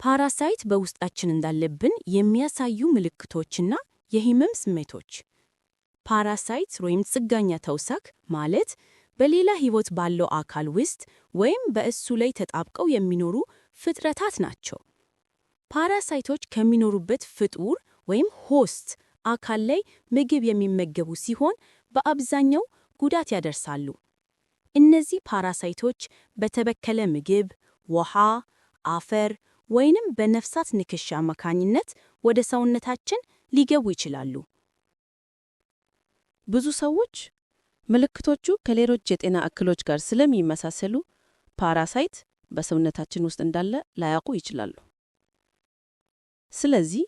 ፓራሳይት በውስጣችን እንዳለብን የሚያሳዩ ምልክቶችና የህመም ስሜቶች። ፓራሳይት ወይም ጽጋኛ ተውሳክ ማለት በሌላ ህይወት ባለው አካል ውስጥ ወይም በእሱ ላይ ተጣብቀው የሚኖሩ ፍጥረታት ናቸው። ፓራሳይቶች ከሚኖሩበት ፍጡር ወይም ሆስት አካል ላይ ምግብ የሚመገቡ ሲሆን በአብዛኛው ጉዳት ያደርሳሉ። እነዚህ ፓራሳይቶች በተበከለ ምግብ፣ ውሃ፣ አፈር ወይንም በነፍሳት ንክሻ አማካኝነት ወደ ሰውነታችን ሊገቡ ይችላሉ። ብዙ ሰዎች ምልክቶቹ ከሌሎች የጤና እክሎች ጋር ስለሚመሳሰሉ ፓራሳይት በሰውነታችን ውስጥ እንዳለ ላያውቁ ይችላሉ። ስለዚህ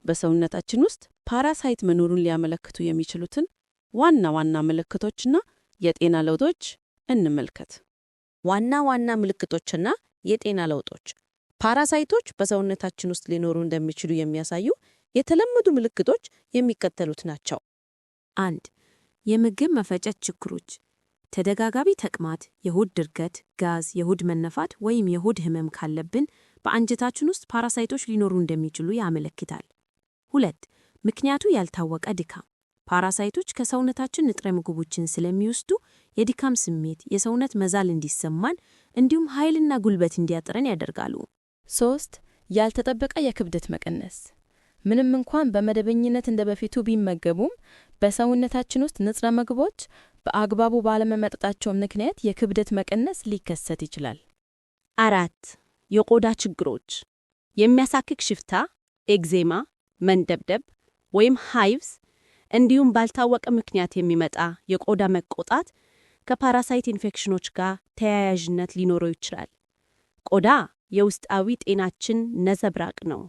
በሰውነታችን ውስጥ ፓራሳይት መኖሩን ሊያመለክቱ የሚችሉትን ዋና ዋና ምልክቶችና የጤና ለውጦች እንመልከት። ዋና ዋና ምልክቶችና የጤና ለውጦች። ፓራሳይቶች በሰውነታችን ውስጥ ሊኖሩ እንደሚችሉ የሚያሳዩ የተለመዱ ምልክቶች የሚከተሉት ናቸው። 1. የምግብ መፈጨት ችግሮች፣ ተደጋጋሚ ተቅማጥ፣ የሆድ ድርቀት፣ ጋዝ፣ የሆድ መነፋት ወይም የሆድ ህመም ካለብን በአንጀታችን ውስጥ ፓራሳይቶች ሊኖሩ እንደሚችሉ ያመለክታል። 2. ምክንያቱ ያልታወቀ ድካም፣ ፓራሳይቶች ከሰውነታችን ንጥረ ምግቦችን ስለሚወስዱ የድካም ስሜት፣ የሰውነት መዛል እንዲሰማን እንዲሁም ኃይልና ጉልበት እንዲያጥረን ያደርጋሉ። 3. ያልተጠበቀ የክብደት መቀነስ፣ ምንም እንኳን በመደበኝነት እንደበፊቱ ቢመገቡም በሰውነታችን ውስጥ ንጥረ ምግቦች በአግባቡ ባለመመጠጣቸው ምክንያት የክብደት መቀነስ ሊከሰት ይችላል። 4. የቆዳ ችግሮች፣ የሚያሳክክ ሽፍታ፣ ኤግዜማ፣ መንደብደብ ወይም ሃይቭስ እንዲሁም ባልታወቀ ምክንያት የሚመጣ የቆዳ መቆጣት ከፓራሳይት ኢንፌክሽኖች ጋር ተያያዥነት ሊኖረው ይችላል። ቆዳ የውስጣዊ ጤናችን ነጸብራቅ ነው።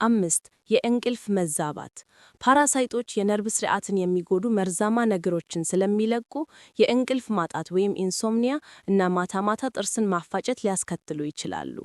5. የእንቅልፍ መዛባት፣ ፓራሳይቶች የነርቭ ስርዓትን የሚጎዱ መርዛማ ነገሮችን ስለሚለቁ የእንቅልፍ ማጣት ወይም ኢንሶምኒያ እና ማታ ማታ ጥርስን ማፋጨት ሊያስከትሉ ይችላሉ።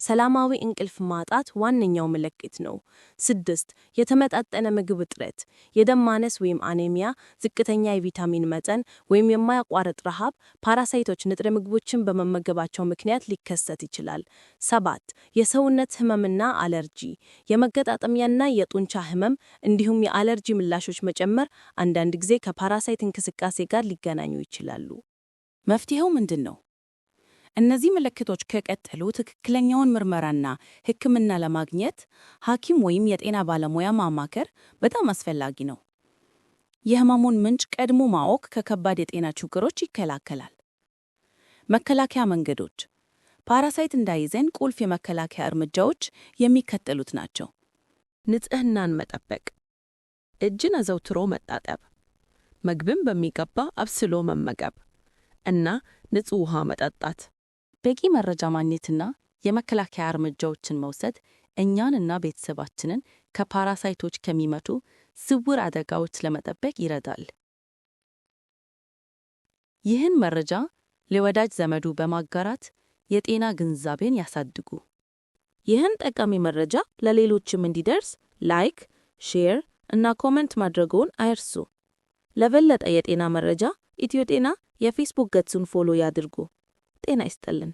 ሰላማዊ እንቅልፍ ማጣት ዋነኛው ምልክት ነው። 6. የተመጣጠነ ምግብ እጥረት፣ የደም ማነስ ወይም አኔሚያ፣ ዝቅተኛ የቪታሚን መጠን ወይም የማያቋርጥ ረሃብ ፓራሳይቶች ንጥረ ምግቦችን በመመገባቸው ምክንያት ሊከሰት ይችላል። 7. የሰውነት ህመምና አለርጂ፣ የመገጣጠሚያና የጡንቻ ህመም እንዲሁም የአለርጂ ምላሾች መጨመር አንዳንድ ጊዜ ከፓራሳይት እንቅስቃሴ ጋር ሊገናኙ ይችላሉ። መፍትሄው ምንድን ነው? እነዚህ ምልክቶች ከቀጠሉ ትክክለኛውን ምርመራና ሕክምና ለማግኘት ሐኪም ወይም የጤና ባለሙያ ማማከር በጣም አስፈላጊ ነው። የህመሙን ምንጭ ቀድሞ ማወቅ ከከባድ የጤና ችግሮች ይከላከላል። መከላከያ መንገዶች። ፓራሳይት እንዳይዘን ቁልፍ የመከላከያ እርምጃዎች የሚከተሉት ናቸው። ንጽህናን መጠበቅ፣ እጅን አዘውትሮ መታጠብ፣ ምግብን በሚገባ አብስሎ መመገብ እና ንጹህ ውሃ መጠጣት። በቂ መረጃ ማግኘትና የመከላከያ እርምጃዎችን መውሰድ እኛንና ቤተሰባችንን ከፓራሳይቶች ከሚመጡ ስውር አደጋዎች ለመጠበቅ ይረዳል። ይህን መረጃ ለወዳጅ ዘመዱ በማጋራት የጤና ግንዛቤን ያሳድጉ። ይህን ጠቃሚ መረጃ ለሌሎችም እንዲደርስ ላይክ፣ ሼር እና ኮሜንት ማድረግዎን አይርሱ። ለበለጠ የጤና መረጃ ኢትዮ ጤና የፌስቡክ ገጹን ፎሎ ያድርጉ። ጤና ይስጥልን።